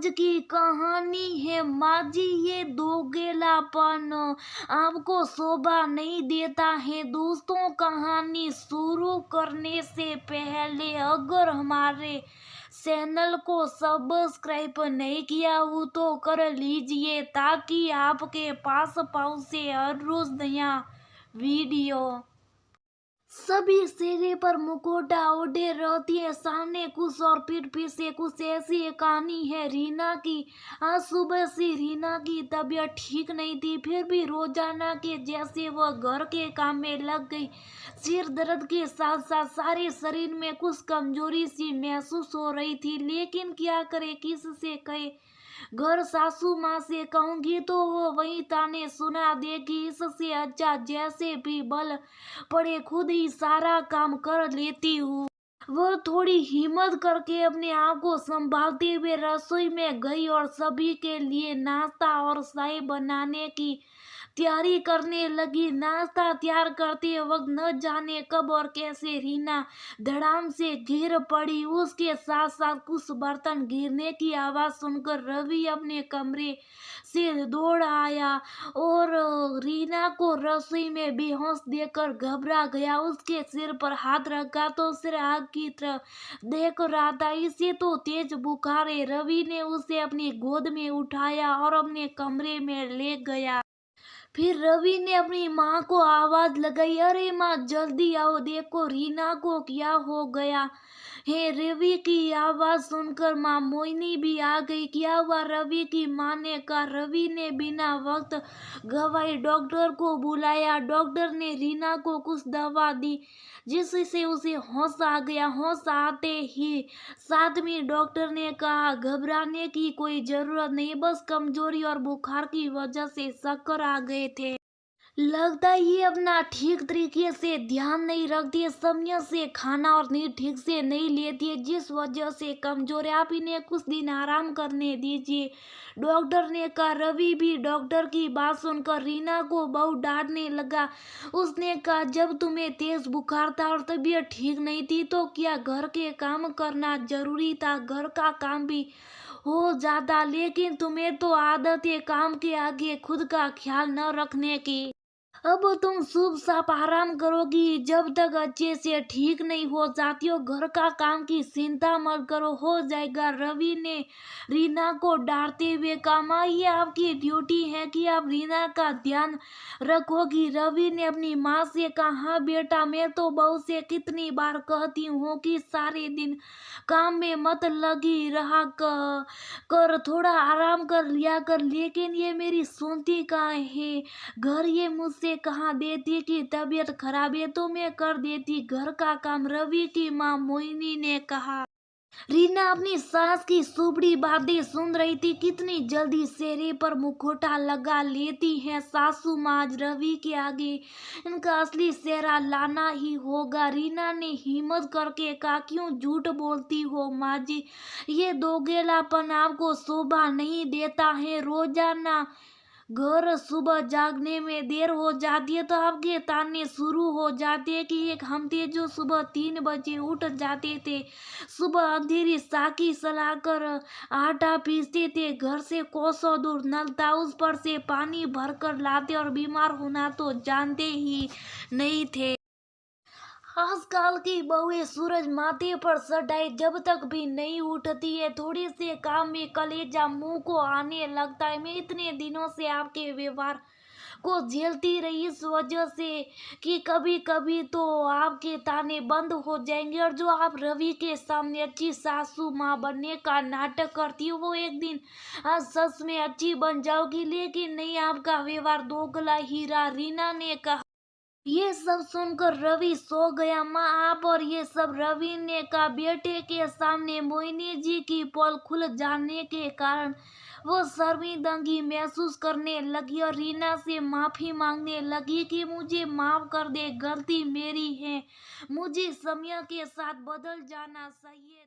आज की कहानी है माँ जी ये दोगेलापन आपको शोभा नहीं देता है। दोस्तों, कहानी शुरू करने से पहले अगर हमारे चैनल को सब्सक्राइब नहीं किया हो तो कर लीजिए ताकि आपके पास पहुंचे हर रोज नया वीडियो। सभी चेहरे पर मुखौटा ओढ़े रहती है, सामने कुछ और पीठ पीछे कुछ। ऐसी एक कहानी है रीना की। आज सुबह से रीना की तबीयत ठीक नहीं थी, फिर भी रोजाना के जैसे वह घर के काम में लग गई। सिर दर्द के साथ साथ सारे शरीर में कुछ कमजोरी सी महसूस हो रही थी, लेकिन क्या करे, किससे कहे। घर सासू माँ से कहूंगी तो वो वही ताने सुना देगी। इससे अच्छा जैसे भी बल पड़े खुद ही सारा काम कर लेती हूँ। वो थोड़ी हिम्मत करके अपने आप को संभालते हुए रसोई में गई और सभी के लिए नाश्ता और चाय बनाने की तैयारी करने लगी। नाश्ता तैयार करते वक्त न जाने कब और कैसे रीना धड़ाम से गिर पड़ी। उसके साथ साथ कुछ बर्तन गिरने की आवाज सुनकर रवि अपने कमरे से दौड़ आया और रीना को रसोई में बेहोश देखकर घबरा गया। उसके सिर पर हाथ रखा तो सिर आग की तरफ देख रहा था। इसे तो तेज बुखार है। रवि ने उसे अपनी गोद में उठाया और अपने कमरे में ले गया। फिर रवि ने अपनी माँ को आवाज लगाई, अरे माँ जल्दी आओ, देखो रीना को क्या हो गया है। रवि की आवाज सुनकर माँ मोहिनी भी आ गई। क्या हुआ, रवि की माँ ने कहा। रवि ने बिना वक्त गवाए डॉक्टर को बुलाया। डॉक्टर ने रीना को कुछ दवा दी जिससे उसे होश आ गया। होश आते ही साथ में डॉक्टर ने कहा, घबराने की कोई जरूरत नहीं, बस कमजोरी और बुखार की वजह से चक्कर आ गए थे। लगता है ये अपना ठीक तरीके से ध्यान नहीं रखती है, समय से खाना और नींद ठीक से नहीं लेती है, जिस वजह से कमजोर है। आप इन्हें कुछ दिन आराम करने दीजिए, डॉक्टर ने कहा। रवि भी डॉक्टर की बात सुनकर रीना को बहुत डांटने लगा। उसने कहा, जब तुम्हें तेज बुखार था और तबीयत ठीक नहीं थी तो क्या घर के काम करना जरूरी था? घर का काम भी हो जाता, लेकिन तुम्हें तो आदत है काम के आगे खुद का ख्याल न रखने की। अब तुम चुप चाप आराम करोगी जब तक अच्छे से ठीक नहीं हो जाती हो। घर का काम की चिंता मत करो, हो जाएगा। रवि ने रीना को डांटते हुए कहा, माँ ये आपकी ड्यूटी है कि आप रीना का ध्यान रखोगी। रवि ने अपनी माँ से कहा, हाँ बेटा, मैं तो बहू से कितनी बार कहती हूँ कि सारे दिन काम में मत लगी रहा कर थोड़ा आराम कर लिया कर, लेकिन ये मेरी सुनती कहाँ है। घर ये मुझसे कहा देती कि तबीयत खराब है तो मैं कर देती घर का काम। रवि की माँ मोहिनी ने कहा। रीना अपनी सास की सुबड़ी बातें सुन रही थी। कितनी जल्दी चेहरे पर मुखौटा लगा लेती है सासू माँ। आज रवि के आगे इनका असली चेहरा लाना ही होगा। रीना ने हिम्मत करके कहा, क्यों झूठ बोलती हो माँ जी, ये दोगेलापन आपको शोभा नहीं देता है। रोजाना घर सुबह जागने में देर हो जाती है तो आपके ताने शुरू हो जाते हैं कि एक हम थे जो सुबह 3 बजे उठ जाते थे, सुबह अंधेरी साकी सलाकर आटा पीसते थे, घर से कोसों दूर नल था उस पर से पानी भरकर लाते और बीमार होना तो जानते ही नहीं थे। आजकल की बहुएं सूरज माथे पर सटाए जब तक भी नहीं उठती है, थोड़ी से काम में कलेजा मुंह को आने लगता है। मैं इतने दिनों से आपके व्यवहार को झेलती रही इस वजह से कि कभी कभी तो आपके ताने बंद हो जाएंगे और जो आप रवि के सामने अच्छी सासू माँ बनने का नाटक करती हो वो एक दिन आज सच में अच्छी बन जाओगी। लेकिन नहीं, आपका व्यवहार दोगला ही रहा। रीना ने कहा। ये सब सुनकर रवि सो गया। माँ आप और ये सब, रवि ने कहा। बेटे के सामने मोहिनी जी की पोल खुल जाने के कारण वो शर्मिंदगी महसूस करने लगी और रीना से माफी मांगने लगी कि मुझे माफ कर दे, गलती मेरी है, मुझे समय के साथ बदल जाना चाहिए।